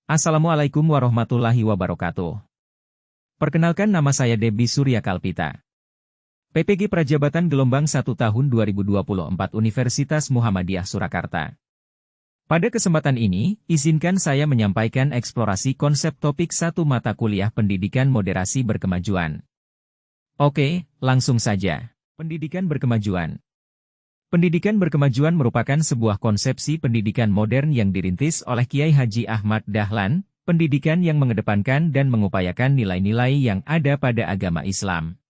Assalamualaikum warahmatullahi wabarakatuh. Perkenalkan, nama saya Debbie Surya Kalpita. PPG Prajabatan Gelombang 1 tahun 2024 Universitas Muhammadiyah Surakarta. Pada kesempatan ini, izinkan saya menyampaikan eksplorasi konsep topik satu mata kuliah Pendidikan Moderasi Berkemajuan. Oke, langsung saja. Pendidikan Berkemajuan. Pendidikan berkemajuan merupakan sebuah konsepsi pendidikan modern yang dirintis oleh Kiai Haji Ahmad Dahlan, pendidikan yang mengedepankan dan mengupayakan nilai-nilai yang ada pada agama Islam.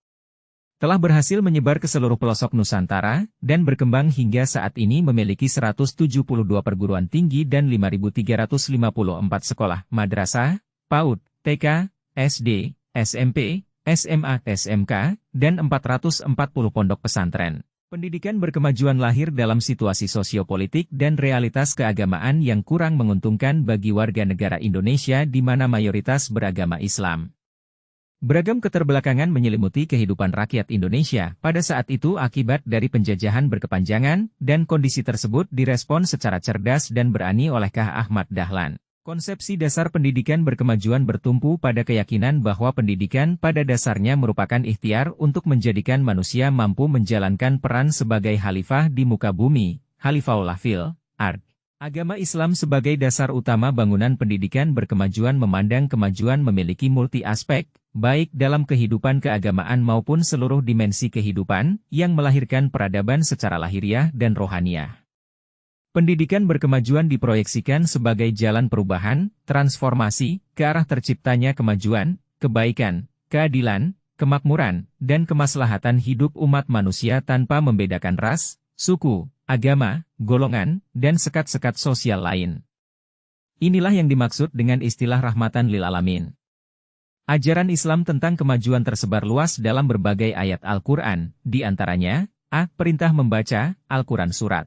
Telah berhasil menyebar ke seluruh pelosok Nusantara, dan berkembang hingga saat ini memiliki 172 perguruan tinggi dan 5.354 sekolah, madrasah, PAUD, TK, SD, SMP, SMA, SMK, dan 440 pondok pesantren. Pendidikan berkemajuan lahir dalam situasi sosiopolitik dan realitas keagamaan yang kurang menguntungkan bagi warga negara Indonesia di mana mayoritas beragama Islam. Beragam keterbelakangan menyelimuti kehidupan rakyat Indonesia pada saat itu akibat dari penjajahan berkepanjangan, dan kondisi tersebut direspon secara cerdas dan berani oleh Kah Ahmad Dahlan. Konsepsi dasar pendidikan berkemajuan bertumpu pada keyakinan bahwa pendidikan pada dasarnya merupakan ikhtiar untuk menjadikan manusia mampu menjalankan peran sebagai khalifah di muka bumi, Khalifaullah fil ard. Agama Islam sebagai dasar utama bangunan pendidikan berkemajuan memandang kemajuan memiliki multi aspek, baik dalam kehidupan keagamaan maupun seluruh dimensi kehidupan, yang melahirkan peradaban secara lahiriah dan rohaniah. Pendidikan berkemajuan diproyeksikan sebagai jalan perubahan, transformasi, ke arah terciptanya kemajuan, kebaikan, keadilan, kemakmuran, dan kemaslahatan hidup umat manusia tanpa membedakan ras, suku, agama, golongan, dan sekat-sekat sosial lain. Inilah yang dimaksud dengan istilah rahmatan lil alamin. Ajaran Islam tentang kemajuan tersebar luas dalam berbagai ayat Al-Quran, di antaranya, A. Perintah membaca, Al-Quran Surat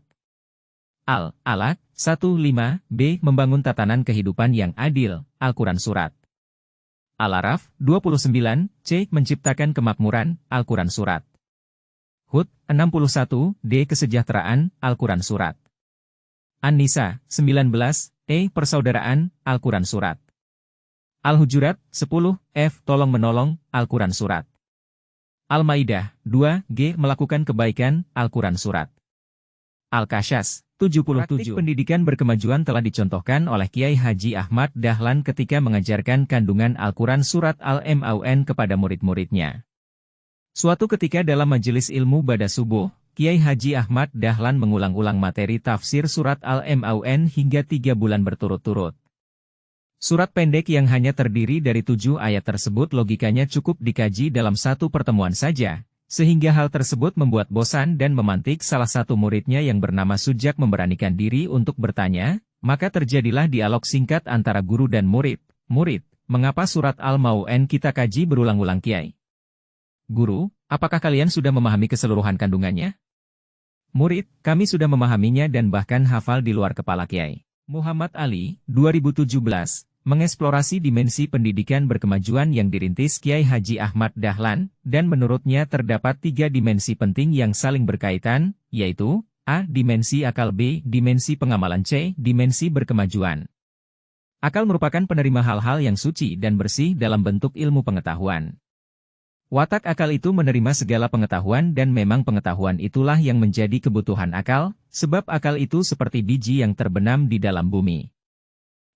Al-Alaq 1:5, B. Membangun tatanan kehidupan yang adil, Al-Quran Surat Al-Araf 29, C. Menciptakan kemakmuran, Al-Quran Surat Hud 61, D. Kesejahteraan, Al-Quran Surat An-Nisa 19, E. Persaudaraan, Al-Quran Surat Al-Hujurat 10, F. Tolong menolong, Al-Quran Surat Al-Maidah 2, G. Melakukan kebaikan, Al-Quran Surat Al-Kasyas 77. Praktik pendidikan berkemajuan telah dicontohkan oleh Kiai Haji Ahmad Dahlan ketika mengajarkan kandungan Al-Quran Surat Al-Maun kepada murid-muridnya. Suatu ketika dalam majelis ilmu pada subuh, Kiai Haji Ahmad Dahlan mengulang-ulang materi tafsir Surat Al-Maun hingga 3 bulan berturut-turut. Surat pendek yang hanya terdiri dari 7 ayat tersebut logikanya cukup dikaji dalam satu pertemuan saja, sehingga hal tersebut membuat bosan dan memantik salah satu muridnya yang bernama Sujak memberanikan diri untuk bertanya, maka terjadilah dialog singkat antara guru dan murid. Murid, mengapa surat Al-Maun kita kaji berulang-ulang Kiai? Guru, apakah kalian sudah memahami keseluruhan kandungannya? Murid, kami sudah memahaminya dan bahkan hafal di luar kepala Kiai. Muhammad Ali, 2017, mengeksplorasi dimensi pendidikan berkemajuan yang dirintis Kiai Haji Ahmad Dahlan, dan menurutnya terdapat 3 dimensi penting yang saling berkaitan, yaitu, A. Dimensi akal, B. Dimensi pengamalan, C. Dimensi berkemajuan. Akal merupakan penerima hal-hal yang suci dan bersih dalam bentuk ilmu pengetahuan. Watak akal itu menerima segala pengetahuan dan memang pengetahuan itulah yang menjadi kebutuhan akal, sebab akal itu seperti biji yang terbenam di dalam bumi.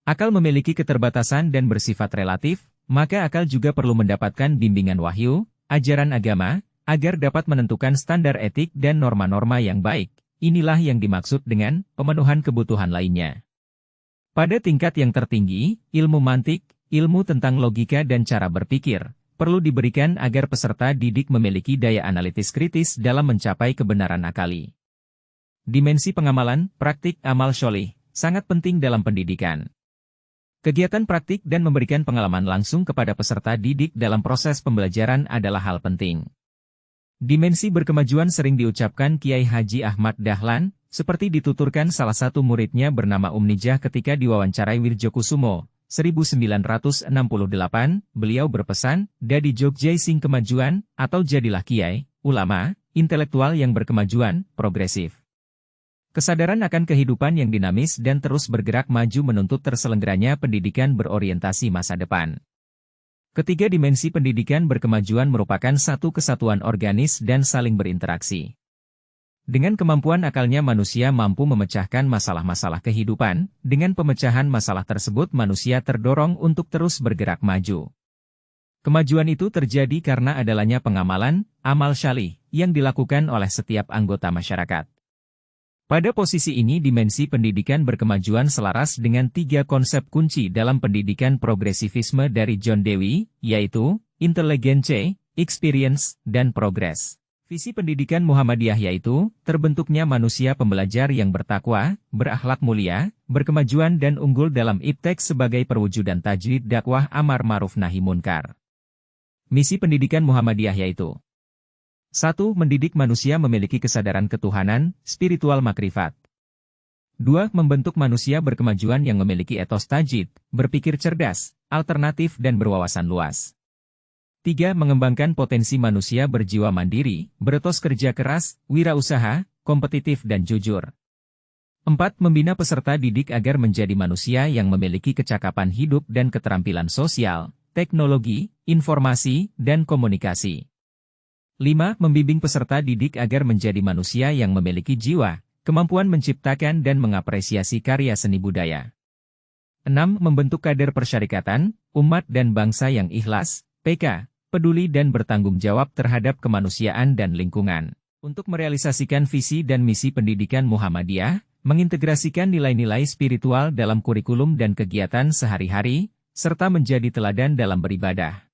Akal memiliki keterbatasan dan bersifat relatif, maka akal juga perlu mendapatkan bimbingan wahyu, ajaran agama, agar dapat menentukan standar etik dan norma-norma yang baik. Inilah yang dimaksud dengan pemenuhan kebutuhan lainnya. Pada tingkat yang tertinggi, ilmu mantik, ilmu tentang logika dan cara berpikir, perlu diberikan agar peserta didik memiliki daya analitis kritis dalam mencapai kebenaran akali. Dimensi pengamalan, praktik amal sholih, sangat penting dalam pendidikan. Kegiatan praktik dan memberikan pengalaman langsung kepada peserta didik dalam proses pembelajaran adalah hal penting. Dimensi berkemajuan sering diucapkan Kiai Haji Ahmad Dahlan, seperti dituturkan salah satu muridnya bernama Umnijah ketika diwawancarai Wirjokusumo, 1968, beliau berpesan, Dadi Jogjai sing kemajuan, atau jadilah Kiai, ulama, intelektual yang berkemajuan, progresif. Kesadaran akan kehidupan yang dinamis dan terus bergerak maju menuntut terselenggaranya pendidikan berorientasi masa depan. Ketiga dimensi pendidikan berkemajuan merupakan satu kesatuan organis dan saling berinteraksi. Dengan kemampuan akalnya manusia mampu memecahkan masalah-masalah kehidupan, dengan pemecahan masalah tersebut manusia terdorong untuk terus bergerak maju. Kemajuan itu terjadi karena adanya pengamalan, amal syalih, yang dilakukan oleh setiap anggota masyarakat. Pada posisi ini dimensi pendidikan berkemajuan selaras dengan tiga konsep kunci dalam pendidikan progresivisme dari John Dewey, yaitu, intelligence, experience, dan progress. Visi pendidikan Muhammadiyah yaitu, terbentuknya manusia pembelajar yang bertakwa, berakhlak mulia, berkemajuan dan unggul dalam iptek sebagai perwujudan tajdid dakwah amar ma'ruf nahi munkar. Misi pendidikan Muhammadiyah yaitu 1. Mendidik manusia memiliki kesadaran ketuhanan, spiritual makrifat. 2. Membentuk manusia berkemajuan yang memiliki etos tajdid, berpikir cerdas, alternatif dan berwawasan luas. 3. Mengembangkan potensi manusia berjiwa mandiri, beretos kerja keras, wirausaha, kompetitif dan jujur. 4. Membina peserta didik agar menjadi manusia yang memiliki kecakapan hidup dan keterampilan sosial, teknologi, informasi, dan komunikasi. 5. Membimbing peserta didik agar menjadi manusia yang memiliki jiwa, kemampuan menciptakan dan mengapresiasi karya seni budaya. 6. Membentuk kader persyarikatan, umat dan bangsa yang ikhlas, PK, peduli dan bertanggung jawab terhadap kemanusiaan dan lingkungan. Untuk merealisasikan visi dan misi pendidikan Muhammadiyah, mengintegrasikan nilai-nilai spiritual dalam kurikulum dan kegiatan sehari-hari, serta menjadi teladan dalam beribadah.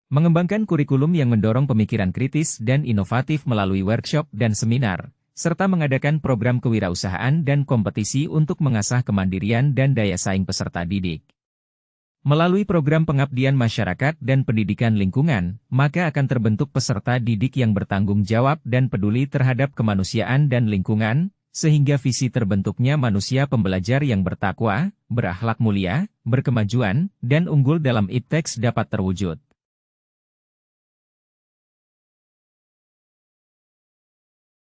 Mengembangkan kurikulum yang mendorong pemikiran kritis dan inovatif melalui workshop dan seminar, serta mengadakan program kewirausahaan dan kompetisi untuk mengasah kemandirian dan daya saing peserta didik. Melalui program pengabdian masyarakat dan pendidikan lingkungan, maka akan terbentuk peserta didik yang bertanggung jawab dan peduli terhadap kemanusiaan dan lingkungan, sehingga visi terbentuknya manusia pembelajar yang bertakwa, berakhlak mulia, berkemajuan, dan unggul dalam iptek dapat terwujud.